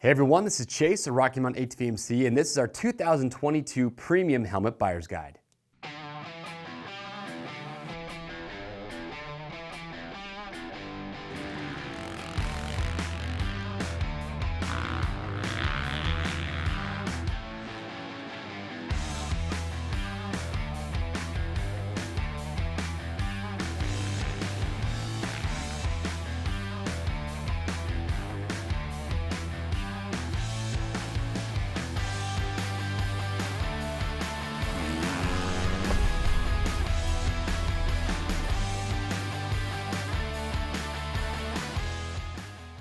Hey everyone, this is Chase at Rocky Mountain ATV MC, and this is our 2022 Premium Helmet Buyer's Guide.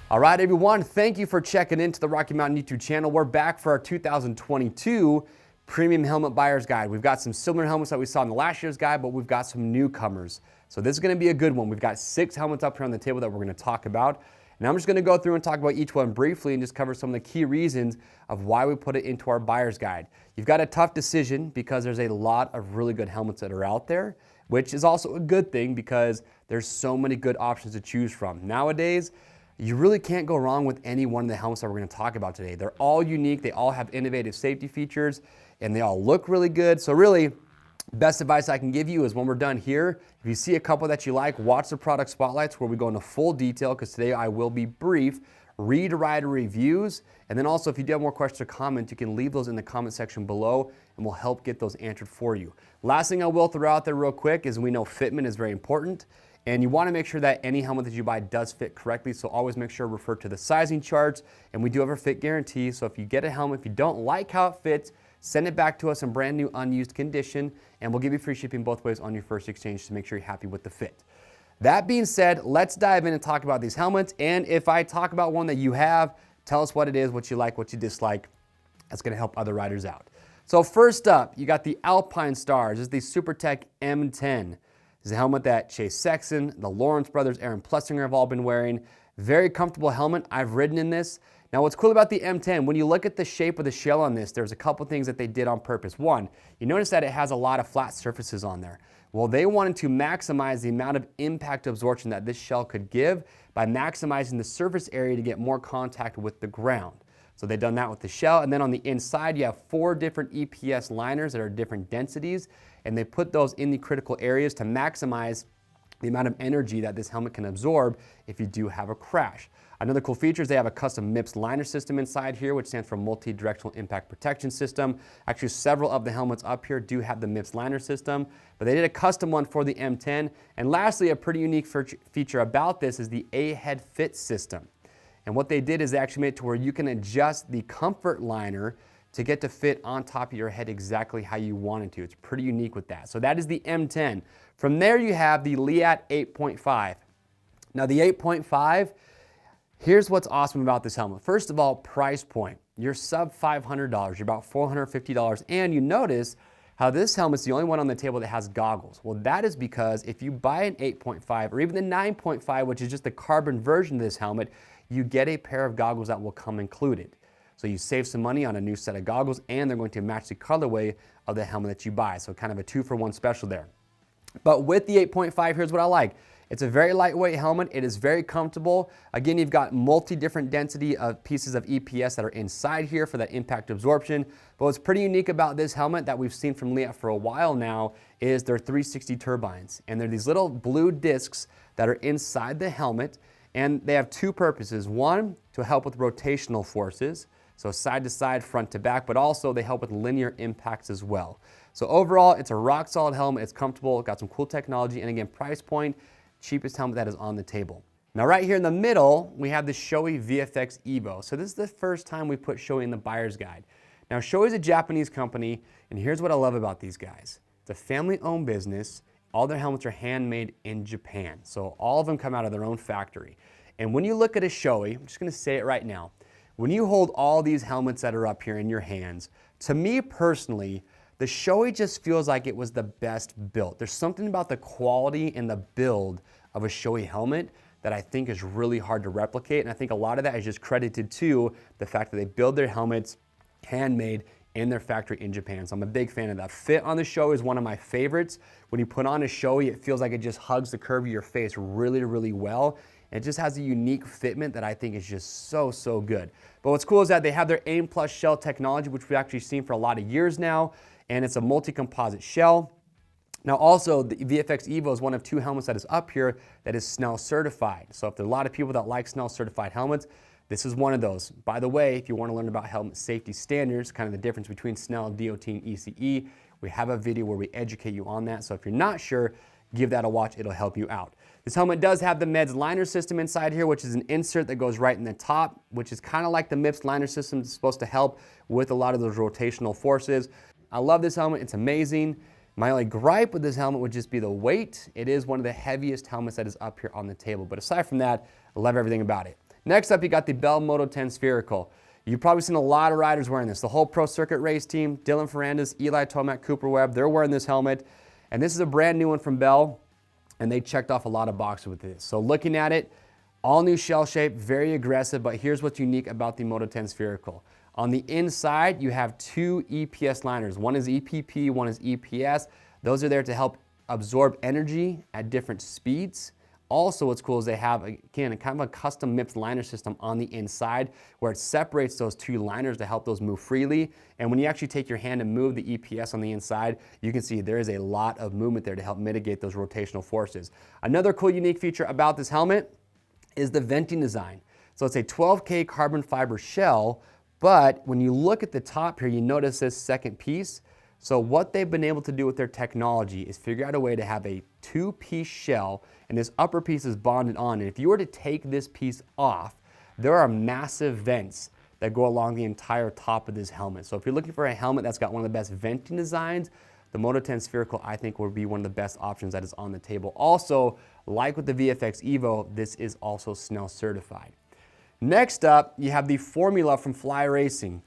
All right, everyone, thank you for checking into the Rocky Mountain YouTube channel. We're back for our 2022 Premium Helmet Buyer's Guide. We've got some similar helmets that we saw in the last year's guide, but we've got some newcomers. So this is gonna be a good one. We've got 6 helmets up here on the table that we're gonna talk about. And I'm just gonna go through and talk about each one briefly and just cover some of the key reasons of why we put it into our buyer's guide. You've got a tough decision because there's a lot of really good helmets that are out there, which is also a good thing because there's so many good options to choose from. Nowadays, you really can't go wrong with any one of the helmets that we're going to talk about today. They're all unique, they all have innovative safety features, and they all look really good. So really, best advice I can give you is when we're done here, if you see a couple that you like, watch the product spotlights where we go into full detail, because today I will be brief, read rider reviews, and then also if you do have more questions or comments, you can leave those in the comment section below and we'll help get those answered for you. Last thing I will throw out there real quick is we know fitment is very important. And you want to make sure that any helmet that you buy does fit correctly, so always make sure to refer to the sizing charts, and we do have a fit guarantee, so if you get a helmet, if you don't like how it fits, send it back to us in brand new unused condition, and we'll give you free shipping both ways on your first exchange to make sure you're happy with the fit. That being said, let's dive in and talk about these helmets, and if I talk about one that you have, tell us what it is, what you like, what you dislike. That's going to help other riders out. So first up, you got the Alpinestars. This is the Supertech M10. This is a helmet that Chase Sexton, the Lawrence brothers, Aaron Plessinger have all been wearing. Very comfortable helmet. I've ridden in this. Now what's cool about the M10, when you look at the shape of the shell on this, there's a couple things that they did on purpose. One, you notice that it has a lot of flat surfaces on there. Well, they wanted to maximize the amount of impact absorption that this shell could give by maximizing the surface area to get more contact with the ground. So they've done that with the shell, and then on the inside you have 4 different EPS liners that are different densities, and they put those in the critical areas to maximize the amount of energy that this helmet can absorb if you do have a crash. Another cool feature is they have a custom MIPS liner system inside here, which stands for Multi-Directional Impact Protection System. Actually, several of the helmets up here do have the MIPS liner system, but they did a custom one for the M10. And lastly, a pretty unique feature about this is the A-head fit system. And what they did is they actually made it to where you can adjust the comfort liner to get to fit on top of your head exactly how you want it to. It's pretty unique with that. So that is the M10. From there you have the Leatt 8.5. Now the 8.5, here's what's awesome about this helmet. First of all, price point. You're sub $500, you're about $450, and you notice how this helmet's the only one on the table that has goggles. Well, that is because if you buy an 8.5 or even the 9.5, which is just the carbon version of this helmet, you get a pair of goggles that will come included. So you save some money on a new set of goggles, and they're going to match the colorway of the helmet that you buy. So kind of a 2-for-1 special there. But with the 8.5, here's what I like. It's a very lightweight helmet. It is very comfortable. Again, you've got multi-different density of pieces of EPS that are inside here for that impact absorption. But what's pretty unique about this helmet that we've seen from Leatt for a while now is their 360 turbines. And they're these little blue discs that are inside the helmet. And they have 2 purposes. One, to help with rotational forces, so side to side, front to back, but also they help with linear impacts as well. So overall, it's a rock solid helmet. It's comfortable, got some cool technology, and again, price point, cheapest helmet that is on the table. Now right here in the middle, we have the Shoei VFX-EVO. So this is the first time we put Shoei in the buyer's guide. Now Shoei is a Japanese company, and here's what I love about these guys. It's a family-owned business. All their helmets are handmade in Japan. So all of them come out of their own factory. And when you look at a Shoei, I'm just gonna say it right now, when you hold all these helmets that are up here in your hands, to me personally, the Shoei just feels like it was the best built. There's something about the quality and the build of a Shoei helmet that I think is really hard to replicate, and I think a lot of that is just credited to the fact that they build their helmets handmade in their factory in Japan. So I'm a big fan of that. Fit on the Shoei is one of my favorites. When you put on a Shoei, it feels like it just hugs the curve of your face really, really well. And it just has a unique fitment that I think is just so good. But what's cool is that they have their AIM Plus shell technology, which we've actually seen for a lot of years now, and it's a multi-composite shell. Now also, the VFX-EVO is one of 2 helmets that is up here that is Snell certified. So if there are a lot of people that like Snell certified helmets, this is one of those. By the way, if you want to learn about helmet safety standards, kind of the difference between Snell, DOT, and ECE, we have a video where we educate you on that. So if you're not sure, give that a watch, it'll help you out. This helmet does have the MEDS liner system inside here, which is an insert that goes right in the top, which is kind of like the MIPS liner system. It's supposed to help with a lot of those rotational forces. I love this helmet, it's amazing. My only gripe with this helmet would just be the weight. It is one of the heaviest helmets that is up here on the table. But aside from that, I love everything about it. Next up, you got the Bell Moto 10 Spherical. You've probably seen a lot of riders wearing this. The whole Pro Circuit race team, Dylan Ferrandis, Eli Tomac, Cooper Webb, they're wearing this helmet. And this is a brand new one from Bell, and they checked off a lot of boxes with this. So looking at it, all new shell shape, very aggressive, but here's what's unique about the Moto 10 Spherical. On the inside, you have 2 EPS liners. One is EPP, one is EPS. Those are there to help absorb energy at different speeds. Also, what's cool is they have, again, kind of a custom MIPS liner system on the inside where it separates those 2 liners to help those move freely. And when you actually take your hand and move the EPS on the inside, you can see there is a lot of movement there to help mitigate those rotational forces. Another cool, unique feature about this helmet is the venting design. So it's a 12K carbon fiber shell, but when you look at the top here, you notice this second piece. So what they've been able to do with their technology is figure out a way to have a 2-piece shell, and this upper piece is bonded on. And if you were to take this piece off, there are massive vents that go along the entire top of this helmet. So if you're looking for a helmet that's got one of the best venting designs, the Moto 10 Spherical, I think, will be one of the best options that is on the table. Also, like with the VFX-EVO, this is also Snell certified. Next up, you have the Formula from Fly Racing.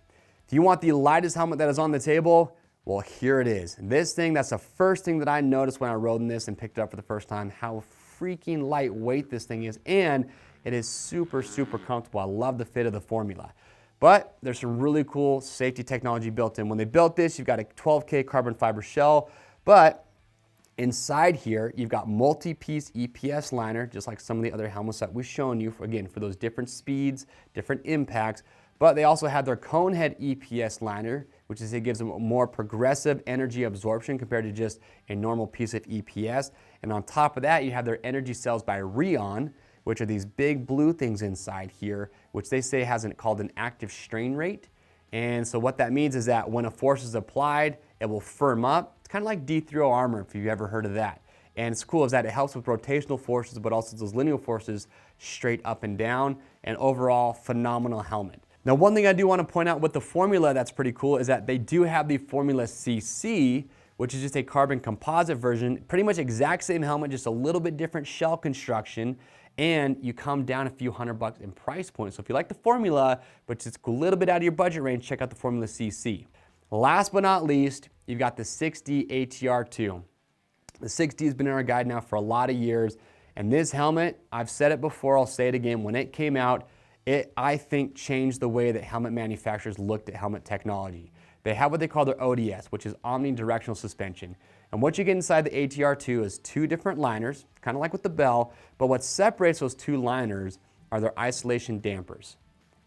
If you want the lightest helmet that is on the table, well, here it is. This thing, that's the first thing that I noticed when I rode in this and picked it up for the first time, how freaking lightweight this thing is, and it is super comfortable. I love the fit of the Formula. But there's some really cool safety technology built in. When they built this, you've got a 12K carbon fiber shell, but inside here, you've got multi-piece EPS liner, just like some of the other helmets that we've shown you, again, for those different speeds, different impacts. But they also have their cone head EPS liner, which is, it gives them a more progressive energy absorption compared to just a normal piece of EPS. And on top of that, you have their energy cells by Rheon, which are these big blue things inside here, which they say has called an active strain rate. And so what that means is that when a force is applied, it will firm up. It's kind of like D3O armor, if you've ever heard of that. And it's cool is that it helps with rotational forces, but also those linear forces straight up and down. And overall, phenomenal helmet. Now, one thing I do want to point out with the Formula that's pretty cool is that they do have the Formula CC, which is just a carbon composite version, pretty much exact same helmet, just a little bit different shell construction, and you come down a few $100 in price point. So if you like the Formula, but it's a little bit out of your budget range, check out the Formula CC. Last but not least, you've got the 6D ATR2. The 6D has been in our guide now for a lot of years, and this helmet, I've said it before, I'll say it again, when it came out, it, I think, changed the way that helmet manufacturers looked at helmet technology. They have what they call their ODS, which is omnidirectional suspension. And what you get inside the ATR2 is 2 different liners, kind of like with the Bell, but what separates those 2 liners are their isolation dampers.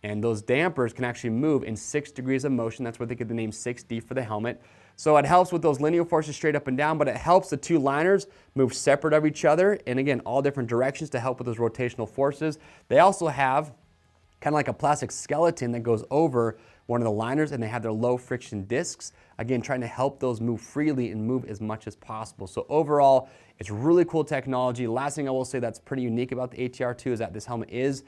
And those dampers can actually move in 6 degrees of motion. That's where they get the name 6D for the helmet. So it helps with those linear forces straight up and down, but it helps the 2 liners move separate of each other, and again, all different directions to help with those rotational forces. They also have kind of like a plastic skeleton that goes over one of the liners, and they have their low friction discs, again, trying to help those move freely and move as much as possible. So overall, it's really cool technology. Last thing I will say that's pretty unique about the ATR2 is that this helmet is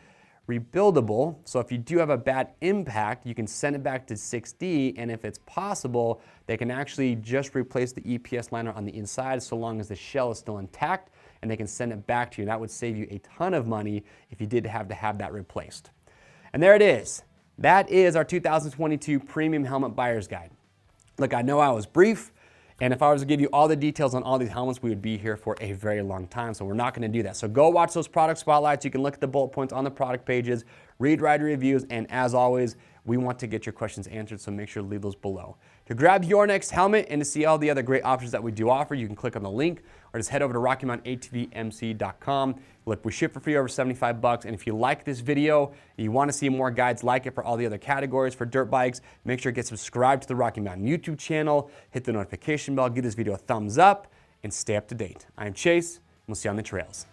rebuildable. So if you do have a bad impact, you can send it back to 6D, and if it's possible, they can actually just replace the EPS liner on the inside so long as the shell is still intact, and they can send it back to you. That would save you a ton of money if you did have to have that replaced. And there it is. That is our 2022 Premium Helmet Buyer's Guide. Look, I know I was brief, and if I was to give you all the details on all these helmets, we would be here for a very long time, so we're not going to do that. So go watch those product spotlights. You can look at the bullet points on the product pages, read rider reviews, and as always, We want to get your questions answered, so make sure to leave those below. To grab your next helmet and to see all the other great options that we do offer, you can click on the link or just head over to RockyMountainATVMC.com. Look, we ship for free over 75 bucks, and if you like this video and you want to see more guides like it for all the other categories for dirt bikes, make sure to get subscribed to the Rocky Mountain YouTube channel, hit the notification bell, give this video a thumbs up, and stay up to date. I'm Chase, and we'll see you on the trails.